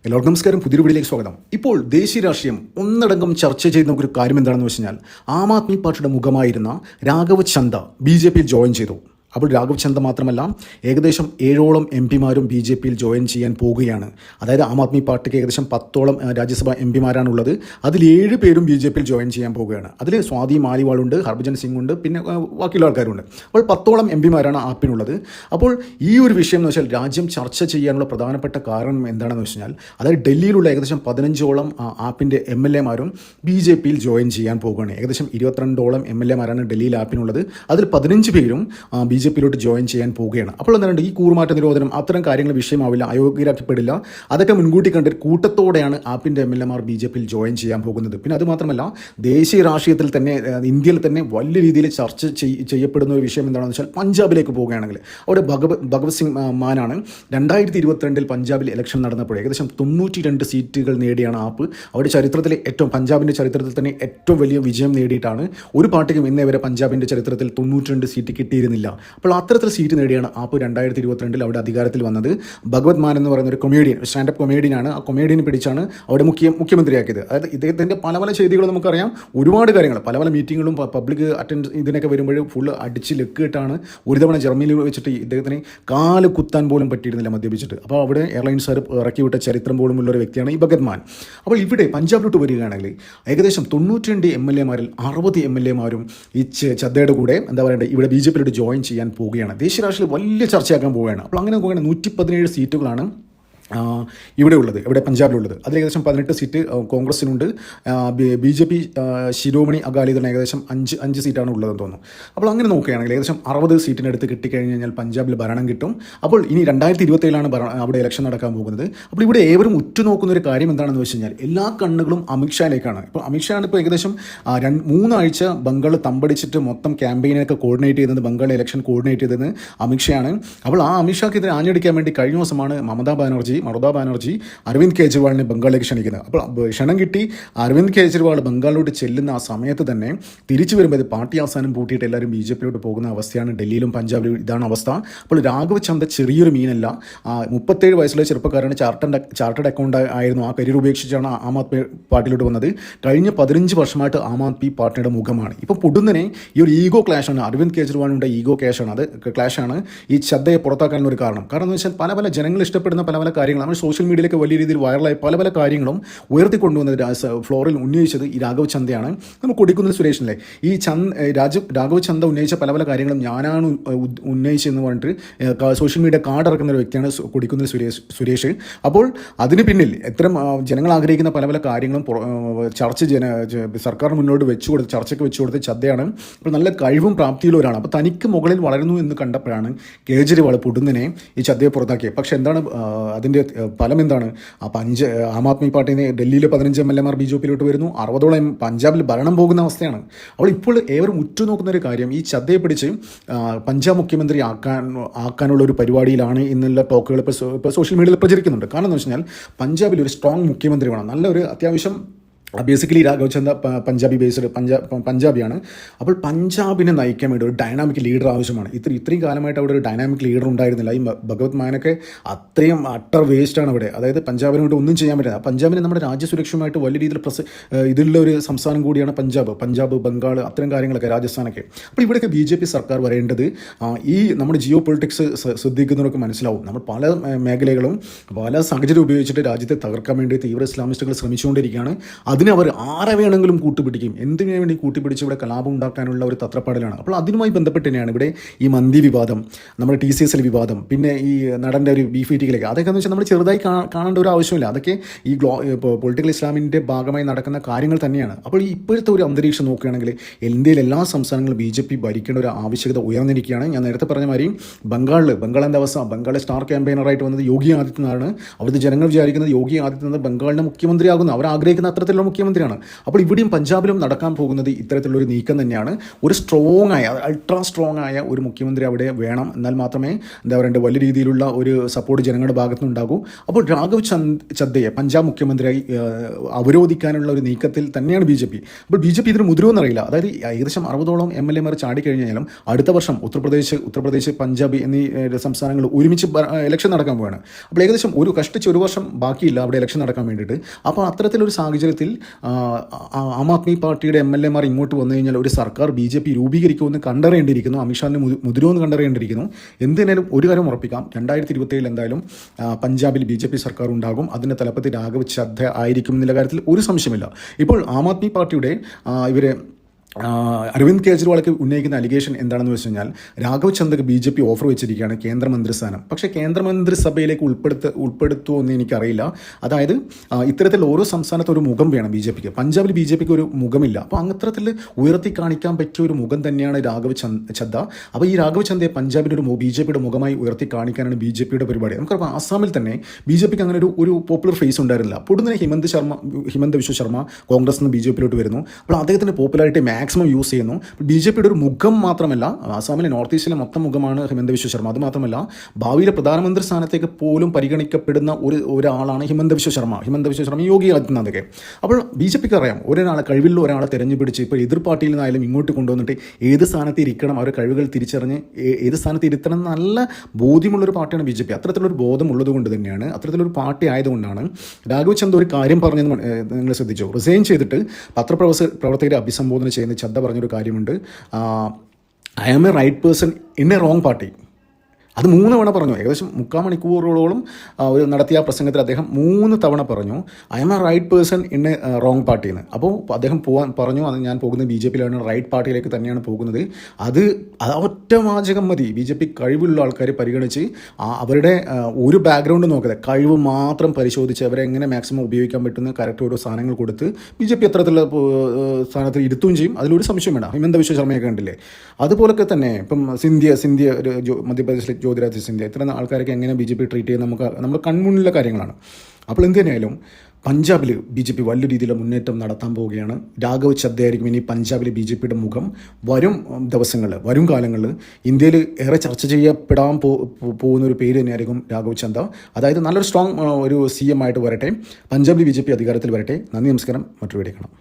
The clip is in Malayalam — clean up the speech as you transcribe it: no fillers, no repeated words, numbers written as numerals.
എല്ലാവർക്കും നമസ്കാരം. പുതിയൊരു വീഡിയോയിലേക്ക് സ്വാഗതം. ഇപ്പോൾ ദേശീയ രാഷ്ട്രീയം ഒന്നടങ്കം ചർച്ച ചെയ്യുന്ന ഒരു കാര്യം എന്താണെന്ന് വെച്ച് കഴിഞ്ഞാൽ ആം ആദ്മി പാർട്ടിയുടെ മുഖമായിരുന്ന രാഘവ് ചന്ദ BJP യിൽ ജോയിൻ ചെയ്തു. അപ്പോൾ രാഘവ് ചന്ദ മാത്രമല്ല, ഏകദേശം 7ഓളം MP മാരും BJP യിൽ ജോയിൻ ചെയ്യാൻ പോകുകയാണ്. അതായത് ആം ആദ്മി പാർട്ടിക്ക് ഏകദേശം 10ഓളം രാജ്യസഭാ MP മാരാണുള്ളത്. അതിൽ 7 പേരും BJP യിൽ ജോയിൻ ചെയ്യാൻ പോവുകയാണ്. അതിൽ സ്വാതി മാലിവാളുണ്ട്, ഹർഭജൻ സിംഗ് ഉണ്ട്, പിന്നെ ബാക്കിയുള്ള ആൾക്കാരുണ്ട്. അപ്പോൾ 10ഓളം MP മാരാണ് ആപ്പിനുള്ളത്. അപ്പോൾ ഈ ഒരു വിഷയം എന്ന് വെച്ചാൽ രാജ്യം ചർച്ച ചെയ്യാനുള്ള പ്രധാനപ്പെട്ട കാരണം എന്താണെന്ന് വെച്ച് കഴിഞ്ഞാൽ, അതായത് ഡൽഹിയിലുള്ള ഏകദേശം 15ഓളം ആപ്പിൻ്റെ MLA മാരും BJP യിൽ ജോയിൻ ചെയ്യാൻ പോകുകയാണ്. ഏകദേശം 22ഓളം MLA മാരാണ് ഡൽഹിയിൽ ആപ്പിനുള്ളത്. അതിൽ 15 പേരും BJP യിലോട്ട് ജോയിൻ ചെയ്യാൻ പോവുകയാണ്. അപ്പോൾ എന്താണ് ഈ കൂറുമാറ്റ നിരോധനം അത്തരം കാര്യങ്ങൾ വിഷയമാവില്ല, അയോഗ്യരാക്കപ്പെടില്ല. അതൊക്കെ മുൻകൂട്ടി കണ്ട് കൂട്ടത്തോടെയാണ് ആപ്പിൻ്റെ MLA മാർ BJP യിൽ ജോയിൻ ചെയ്യാൻ പോകുന്നത്. പിന്നെ അതുമാത്രമല്ല, ദേശീയ രാഷ്ട്രീയത്തിൽ തന്നെ ഇന്ത്യയിൽ തന്നെ വലിയ രീതിയിൽ ചർച്ച ചെയ്യപ്പെടുന്ന ഒരു വിഷയം എന്താണെന്ന് വെച്ചാൽ, പഞ്ചാബിലേക്ക് പോവുകയാണെങ്കിൽ അവിടെ ഭഗവത് സിംഗ് മാനാണ് 2022 പഞ്ചാബിൽ ഇലക്ഷൻ നടന്നപ്പോൾ ഏകദേശം 92 സീറ്റുകൾ നേടിയാണ് ആപ്പ്. അവിടെ ചരിത്രത്തിലെ പഞ്ചാബിൻ്റെ ചരിത്രത്തിൽ തന്നെ ഏറ്റവും വലിയ വിജയം നേടിയിട്ടാണ്. ഒരു പാർട്ടിക്കും ഇന്നേ വരെ പഞ്ചാബിൻ്റെ ചരിത്രത്തിൽ 92 സീറ്റ് കിട്ടിയിരുന്നില്ല. അപ്പോൾ അത്തരത്തിൽ സീറ്റ് നേടിയാണ് ആപ്പ് 2022 അവിടെ അധികാരത്തിൽ വന്നത്. ഭഗവത് മാൻ എന്ന് പറയുന്ന ഒരു കൊമേഡിയൻ, സ്റ്റാൻഡപ്പ് കൊമേഡിയനാണ്. ആ കൊമേഡിയനെ പിടിച്ചാണ് അവിടെ മുഖ്യമന്ത്രിയാക്കിയത്. അതായത് ഇദ്ദേഹത്തിൻ്റെ പല ചെയ്തികളും നമുക്കറിയാം. ഒരുപാട് കാര്യങ്ങൾ, പല മീറ്റിങ്ങുകളും പബ്ലിക് അറ്റൻഡ് ഇതിനൊക്കെ വരുമ്പോൾ ഫുള്ള് അടിച്ച് ലെക്കിട്ടാണ്. ഒരു തവണ ജർമ്മനിയിൽ വെച്ചിട്ട് ഇദ്ദേഹത്തിന് കാല് കുത്താൻ പോലും പറ്റിയിരുന്നില്ല മദ്യപിച്ചിട്ട്. അപ്പോൾ അവിടെ എയർലൈൻസുകാർ ഇറക്കിവിട്ട ചരിത്രം പോലും ഉള്ള ഒരു വ്യക്തിയാണ് ഈ ഭഗത് മാൻ. അപ്പോൾ ഇവിടെ പഞ്ചാബിലോട്ട് വരികയാണെങ്കിൽ ഏകദേശം 92 MLA മാരിൽ 60 MLA മാരും ഈ ചദ്ദയുടെ കൂടെ എന്താ പറയണ്ടേ ഇവിടെ BJP യിലോട്ട് ജോയിൻ ചെയ്യാൻ പോവുകയാണ്. ദേശീയ രാഷ്ട്രീയത്തിൽ വലിയ ചർച്ചയാക്കാൻ പോവുകയാണ്. അപ്പോൾ അങ്ങനെ പോവുകയാണ്. 117 സീറ്റുകളാണ് ഇവിടെ പഞ്ചാബിലുള്ളത്. അതിൽ ഏകദേശം 18 സീറ്റ് കോൺഗ്രസിനുണ്ട്. BJP ശിരോമണി അകാലിദളിന് ഏകദേശം 5 സീറ്റാണ് ഉള്ളതെന്ന് തോന്നുന്നു. അപ്പോൾ അങ്ങനെ നോക്കുകയാണെങ്കിൽ ഏകദേശം 60 സീറ്റിനടുത്ത് കിട്ടിക്കഴിഞ്ഞ് കഴിഞ്ഞാൽ പഞ്ചാബിൽ ഭരണം കിട്ടും. അപ്പോൾ ഇനി 2027 അവിടെ ഇലക്ഷൻ നടക്കാൻ പോകുന്നത്. അപ്പോൾ ഇവിടെ ഏവരും ഉറ്റുനോക്കുന്ന ഒരു കാര്യം എന്താണെന്ന് വെച്ച് കഴിഞ്ഞാൽ, എല്ലാ കണ്ണുകളും അമിത്ഷായിലേക്കാണ്. ഇപ്പോൾ അമിത്ഷാണ് ഇപ്പോൾ ഏകദേശം 3 ആഴ്ച ബംഗാൾ തമ്പടിച്ചിട്ട് മൊത്തം ക്യാമ്പയിനൊക്കെ കോർഡിനേറ്റ് ചെയ്യുന്നത്, ബംഗാൾ ഇലക്ഷൻ കോർഡിനേറ്റ് ചെയ്തത് അമിത്ഷായാണ്. അപ്പോൾ ആ അമിത്ഷാക്കെതിരെ ആഞ്ഞടിക്കാൻ വേണ്ടി കഴിഞ്ഞ ദിവസമാണ് മമതാ ബാനർജി അരവിന്ദ് കെജ്രിവാളിനെ ബംഗാളിലേക്ക് ക്ഷണിക്കുന്നത്. അപ്പോൾ ക്ഷണം കിട്ടി അരവിന്ദ് കെജ്രിവാൾ ബംഗാളിലോട്ട് ചെല്ലുന്ന ആ സമയത്ത് തന്നെ തിരിച്ചു വരുമ്പോൾ പാർട്ടി അവസാനം പൂട്ടിയിട്ട് എല്ലാവരും BJP യിലോട്ട് പോകുന്ന അവസ്ഥയാണ് ഡൽഹിയിലും പഞ്ചാബിലും. ഇതാണ് അവസ്ഥ. അപ്പോൾ രാഘവ് ചന്ദ ചെറിയൊരു മീനല്ല. 37 വയസ്സുള്ള ചെറുപ്പക്കാരാണ്. ചാർട്ടേഡ് അക്കൗണ്ട് ആയിരുന്നു. ആ കരിയർ ഉപേക്ഷിച്ചാണ് ആം ആദ്മി പാർട്ടിയിലോട്ട് വന്നത്. കഴിഞ്ഞ 15 വർഷമായിട്ട് ആം ആദ്മി പാർട്ടിയുടെ മുഖമാണ്. ഇപ്പോൾ പൊടുന്നനെ ഈ ഒരു ഈഗോ ക്ലാഷാണ്, അരവിന്ദ് കെജ്രിവാളിൻ്റെ ഈഗോ ക്ലാഷാണ് ഈ ചദ്ദയെ പുറത്താക്കാനുള്ള ഒരു കാരണം. കാരണം എന്ന് വെച്ചാൽ പല ജനങ്ങൾ ഇഷ്ടപ്പെടുന്ന പല കാര്യങ്ങൾ നമ്മൾ സോഷ്യൽ മീഡിയയിലൊക്കെ വലിയ രീതിയിൽ വൈറലായി പല കാര്യങ്ങളും ഉയർത്തിക്കൊണ്ടുവന്നത് ഫ്ലോറിൽ ഉന്നയിച്ചത് ഈ രാഘവ് ചന്ദയാണ്. നമ്മൾ കൊടിക്കുന്നിൽ സുരേഷിനല്ലേ ഈ രാഘവ് ചന്ദ ഉന്നയിച്ച പല കാര്യങ്ങളും ഞാനാണ് ഉന്നയിച്ചതെന്ന് പറഞ്ഞിട്ട് സോഷ്യൽ മീഡിയ കാർഡ് ഇറക്കുന്ന ഒരു വ്യക്തിയാണ് കൊടിക്കുന്നിൽ സുരേഷ്. അപ്പോൾ അതിന് പിന്നിൽ ഇത്തരം ജനങ്ങൾ ആഗ്രഹിക്കുന്ന പല കാര്യങ്ങളും സർക്കാർ മുന്നോട്ട് ചർച്ചയ്ക്ക് വെച്ചു കൊടുത്ത ചദ്ദയാണ്. അപ്പോൾ നല്ല കഴിവും പ്രാപ്തിയിലൊരാണ്. അപ്പോൾ തനിക്ക് മുകളിൽ വളരുന്നു എന്ന് കണ്ടപ്പോഴാണ് കേജ്രിവാൾ പൊടുന്നനെ ഈ ചദ്ദയെ പുറത്താക്കിയത്. പക്ഷെ എന്താണ് അതിൻ്റെ ഫലം എന്താണ്? ആം ആദ്മി പാർട്ടിയിൽ ഡൽഹിയിലെ 15 MLA മാർ BJP യിലോട്ട് വരുന്നു. 60ഓളം പഞ്ചാബിൽ ഭരണം പോകുന്ന അവസ്ഥയാണ്. അപ്പോൾ ഇപ്പോൾ ഏവരും ഉറ്റുനോക്കുന്ന ഒരു കാര്യം, ഈ ചദ്ദയെ പിടിച്ച് പഞ്ചാബ് മുഖ്യമന്ത്രി ആക്കാനുള്ള ഒരു പരിപാടിയിലാണ് എന്നുള്ള ടോക്കുകൾ ഇപ്പോൾ സോഷ്യൽ മീഡിയയിൽ പ്രചരിക്കുന്നുണ്ട്. കാരണം എന്ന് വെച്ച് കഴിഞ്ഞാൽ പഞ്ചാബിൽ ഒരു സ്ട്രോങ് മുഖ്യമന്ത്രി വേണം. നല്ലൊരു അത്യാവശ്യം ബേസിക്കലി രാഘവ് ചന്ദ പഞ്ചാബിയാണ്. അപ്പോൾ പഞ്ചാബിനെ നയിക്കാൻ വേണ്ടി ഒരു ഡൈനാമിക് ലീഡർ ആവശ്യമാണ്. ഇത്രയും കാലമായിട്ട് അവിടെ ഒരു ഡൈനാമിക് ലീഡർ ഉണ്ടായിരുന്നില്ല. ഈ ഭഗവത് മാനൊക്കെ അത്രയും അട്ടർ വേസ്റ്റാണ് അവിടെ. അതായത് പഞ്ചാബിനെ കൊണ്ട് ഒന്നും ചെയ്യാൻ പറ്റില്ല. പഞ്ചാബിനെ നമ്മുടെ രാജ്യസുരക്ഷയുമായിട്ട് വലിയ രീതിയിൽ ഇതിലുള്ള ഒരു സംസ്ഥാനം കൂടിയാണ് പഞ്ചാബ്, ബംഗാൾ, അത്തരം കാര്യങ്ങളൊക്കെ, രാജസ്ഥാനൊക്കെ. അപ്പോൾ ഇവിടെയൊക്കെ BJP സർക്കാർ വരേണ്ടത് ഈ നമ്മുടെ ജിയോ പൊളിറ്റിക്സ് ശ്രദ്ധിക്കുന്നവർക്ക് മനസ്സിലാവും. നമ്മൾ പല മേഖലകളും പല സാഹചര്യം ഉപയോഗിച്ചിട്ട് രാജ്യത്തെ തകർക്കാൻ വേണ്ടി തീവ്ര ഇസ്ലാമിസ്റ്റുകൾ ശ്രമിച്ചുകൊണ്ടിരിക്കുകയാണ്. അതിന് അവർ ആരെ വേണമെങ്കിലും കൂട്ടുപിടിക്കും. എന്തിനു വേണ്ടി കൂട്ടുപിടിച്ച് ഇവിടെ കലാപം ഉണ്ടാക്കാനുള്ള ഒരു തത്രപ്പാടിലാണ്. അപ്പോൾ അതിനുമായി ബന്ധപ്പെട്ട് തന്നെയാണ് ഇവിടെ ഈ മന്തി വിവാദം, നമ്മുടെ TCSL വിവാദം, പിന്നെ ഈ നടൻ്റെ ഒരു ബീഫീറ്റികളൊക്കെ. അതൊക്കെ എന്ന് വെച്ചാൽ നമ്മൾ ചെറുതായി കാണേണ്ട ഒരു ആവശ്യമില്ല. അതൊക്കെ ഈ പൊളിറ്റിക്കൽ ഇസ്ലാമിൻ്റെ ഭാഗമായി നടക്കുന്ന കാര്യങ്ങൾ തന്നെയാണ്. അപ്പോൾ ഇപ്പോഴത്തെ ഒരു അന്തരീക്ഷം നോക്കുകയാണെങ്കിൽ ഇന്ത്യയിലെ എല്ലാ സംസ്ഥാനങ്ങളും BJP ഭരിക്കേണ്ട ഒരു ആവശ്യകത ഉയർന്നിരിക്കുകയാണ്. ഞാൻ നേരത്തെ പറഞ്ഞ മാതിരി ബംഗാളിൻ്റെ അവസ്ഥ, ബംഗാളിലെ സ്റ്റാർ ക്യാമ്പയിനറായിട്ട് വന്നത് യോഗി ആദിത്യനാഥാണ്. അവിടുത്തെ ജനങ്ങൾ വിചാരിക്കുന്നത് യോഗി ആദിത്യനാഥ് ബംഗാളിൻ്റെ മുഖ്യമന്ത്രിയാകുന്നു. അവർ ആഗ്രഹിക്കുന്ന അത്തരത്തിലുള്ള മുഖ്യമന്ത്രിയാണ്. അപ്പോൾ ഇവിടെയും പഞ്ചാബിലും നടക്കാൻ പോകുന്നത് ഇത്തരത്തിലുള്ളൊരു നീക്കം തന്നെയാണ്. ഒരു സ്ട്രോങ് ആയ, അൾട്രാ സ്ട്രോങ് ആയ ഒരു മുഖ്യമന്ത്രി അവിടെ വേണം. എന്നാൽ മാത്രമേ എന്താ പറയേണ്ടത്, വലിയ രീതിയിലുള്ള ഒരു സപ്പോർട്ട് ജനങ്ങളുടെ ഭാഗത്തു നിന്നുണ്ടാകൂ. അപ്പോൾ രാഘവ് ചദ്ദയെ പഞ്ചാബ് മുഖ്യമന്ത്രിയായി അവരോധിക്കാനുള്ള ഒരു നീക്കത്തിൽ തന്നെയാണ് ബി ജെ പി. അപ്പോൾ ബി ജെ പി ഇതിന് മുതിരുമെന്നറിയില്ല. അതായത് ഏകദേശം 60ഓളം MLA മാർ ചാടിക്കഴിഞ്ഞാലും അടുത്ത വർഷം ഉത്തർപ്രദേശ് പഞ്ചാബ് എന്നീ സംസ്ഥാനങ്ങൾ ഒരുമിച്ച് ഇലക്ഷൻ നടക്കാൻ പോവുകയാണ്. അപ്പോൾ ഏകദേശം ഒരു വർഷം ബാക്കിയില്ല അവിടെ ഇലക്ഷൻ നടക്കാൻ വേണ്ടിയിട്ട്. അപ്പോൾ അത്തരത്തിലൊരു സാഹചര്യത്തിൽ ആം ആദ്മി പാർട്ടിയുടെ MLA മാർ ഇങ്ങോട്ട് വന്നു കഴിഞ്ഞാൽ ഒരു സർക്കാർ ബി ജെ പി രൂപീകരിക്കുമെന്ന് കണ്ടറിയേണ്ടിയിരിക്കുന്നു. അമിത്ഷാവിന് മുതിരുമെന്ന് കണ്ടറിയേണ്ടിയിരിക്കുന്നു. എന്തിനാലും ഒരു കാര്യം ഉറപ്പിക്കാം, 2027 എന്തായാലും പഞ്ചാബിൽ BJP സർക്കാർ ഉണ്ടാകും. അതിൻ്റെ തലപ്പത്തിൽ രാഘവ് ചദ്ദ ആയിരിക്കും എന്നുള്ള കാര്യത്തിൽ ഒരു സംശയമില്ല. ഇപ്പോൾ ആം ആദ്മി പാർട്ടിയുടെ ഇവരെ അരവിന്ദ് കെജ്രിവാളൊക്കെ ഉന്നയിക്കുന്ന അലിഗേഷൻ എന്താണെന്ന് വെച്ച് കഴിഞ്ഞാൽ രാഘവ് ചന്ദക്ക് BJP ഓഫർ വെച്ചിരിക്കുകയാണ് കേന്ദ്രമന്ത്രി സ്ഥാനം. പക്ഷേ കേന്ദ്രമന്ത്രിസഭയിലേക്ക് ഉൾപ്പെടുത്തുമോ എന്ന് എനിക്കറിയില്ല. അതായത് ഇത്തരത്തിൽ ഓരോ സംസ്ഥാനത്തും ഒരു മുഖം വേണം BJPക്ക്. പഞ്ചാബിൽ BJPക്ക് ഒരു മുഖമില്ല. അപ്പോൾ അത്തരത്തിൽ ഉയർത്തി കാണിക്കാൻ പറ്റിയ ഒരു മുഖം തന്നെയാണ് രാഘവ് ചദ്ദ. അപ്പോൾ ഈ രാഘവ് ചദ്ദയെ പഞ്ചാബിൻ്റെ ഒരു BJPയുടെ മുഖമായി ഉയർത്തി കാണിക്കാനാണ് BJPയുടെ പരിപാടി. നമുക്കറിയാം ആസാമിൽ തന്നെ BJPക്ക് അങ്ങനെ ഒരു പോപ്പുലർ ഫേസ് ഉണ്ടായിരുന്നില്ല. പൊടുന്നനെ ഹിമന്ത് വിശ്വ ശർമ്മ കോൺഗ്രസ് നിന്ന് BJPയിലോട്ട് വരുന്നു. അപ്പോൾ അദ്ദേഹത്തിൻ്റെ പോപ്പുലാരിറ്റി മാക്സിമം യൂസ് ചെയ്യുന്നു. BJPയുടെ ഒരു മുഖം മാത്രമല്ല, ആസാമിലെ നോർത്ത് ഈസ്റ്റിലെ മൊത്തം മുഖമാണ് ഹിമന്ത് വിശ്വ ശർമ്മ. അത് മാത്രമല്ല ഭാവിയിലെ പ്രധാനമന്ത്രി സ്ഥാനത്തേക്ക് പോലും പരിഗണിക്കപ്പെടുന്ന ഒരാളാണ് ഹിമന്ത് വിശ്വ ശർമ്മ, യോഗി ആദിത്യനാഥൊക്കെ. അപ്പോൾ BJPക്ക് അറിയാം കഴിവിലുള്ള ഒരാളെ തിരഞ്ഞുപിടിച്ച് ഇപ്പോൾ എതിർ പാർട്ടിയിൽ നിന്നായാലും ഇങ്ങോട്ട് കൊണ്ടുവന്നിട്ട് ഏത് സ്ഥാനത്ത് ഇരിക്കണം, അവരുടെ കഴിവുകൾ തിരിച്ചറിഞ്ഞ് ഏത് സ്ഥാനത്ത് ഇരുത്തണം നല്ല ബോധ്യമുള്ളൊരു പാർട്ടിയാണ് BJP. അത്തരത്തിലൊരു ബോധമുള്ളത് കൊണ്ട് തന്നെയാണ്, അത്തരത്തിലൊരു പാർട്ടി ആയതുകൊണ്ടാണ് രാഘവ് ചന്ദ് ഒരു കാര്യം പറഞ്ഞെന്ന് നിങ്ങൾ ശ്രദ്ധിച്ചോ. റിസൈൻ ചെയ്തിട്ട് പത്രപ്രവർത്തകരെ അഭിസംബോധന ചെയ്യുന്ന ചദ്ദ പറഞ്ഞൊരു കാര്യമുണ്ട്, I am a right person in a wrong party. അത് 3 തവണ പറഞ്ഞു. ഏകദേശം 3/4 മണിക്കൂറോളം നടത്തിയ പ്രസംഗത്തിൽ അദ്ദേഹം 3 തവണ പറഞ്ഞു I am a right person in a wrong പാർട്ടിന്ന്. അപ്പോൾ അദ്ദേഹം പറഞ്ഞു അത് ഞാൻ പോകുന്നത് BJPയിലാണ്, റൈറ്റ് പാർട്ടിയിലേക്ക് തന്നെയാണ് പോകുന്നത്. അത് ഒറ്റ വാചകം മതി BJP കഴിവുള്ള ആൾക്കാരെ പരിഗണിച്ച് അവരുടെ ഒരു ബാക്ക്ഗ്രൗണ്ട് നോക്കാതെ കഴിവ് മാത്രം പരിശോധിച്ച് അവരെ എങ്ങനെ മാക്സിമം ഉപയോഗിക്കാൻ പറ്റുന്ന കറക്റ്റ് ഓരോ സാധനങ്ങൾ കൊടുത്ത് BJP അത്തരത്തിലുള്ള സ്ഥാനത്ത് ഇരുത്തുകയും ചെയ്യും. അതിലൊരു സംശയം വേണ്ട. ഹിമന്ത വിശ്വ ശർമ്മയൊക്കെ കണ്ടില്ലേ. അതുപോലൊക്കെ തന്നെ ഇപ്പം സിന്ധ്യ മധ്യപ്രദേശിലെ ജ്യോതിരാദിത്യ സിന്ധ്യ, ഇത്തരം ആൾക്കാരൊക്കെ എങ്ങനെ BJP ട്രീറ്റ് ചെയ്യുന്നത് നമ്മുടെ കൺമുന്നിലുള്ള കാര്യങ്ങളാണ്. അപ്പോൾ എന്ത് തന്നെയായാലും പഞ്ചാബിൽ BJP വലിയ രീതിയിലുള്ള മുന്നേറ്റം നടത്താൻ പോവുകയാണ്. രാഘവ് ചദ്ദയായിരിക്കും ഇനി പഞ്ചാബിലെ BJPയുടെ മുഖം. വരും ദിവസങ്ങളിൽ, വരും കാലങ്ങളിൽ ഇന്ത്യയിൽ ഏറെ ചർച്ച ചെയ്യപ്പെടാൻ പോകുന്ന ഒരു പേര് തന്നെയായിരിക്കും രാഘവ് ചദ്ദ. അതായത് നല്ലൊരു സ്ട്രോങ് ഒരു CM ആയിട്ട് വരട്ടെ, പഞ്ചാബിൽ BJP അധികാരത്തിൽ വരട്ടെ. നന്ദി, നമസ്കാരം. മറ്റൊരു വീഡിയോ കാണാം.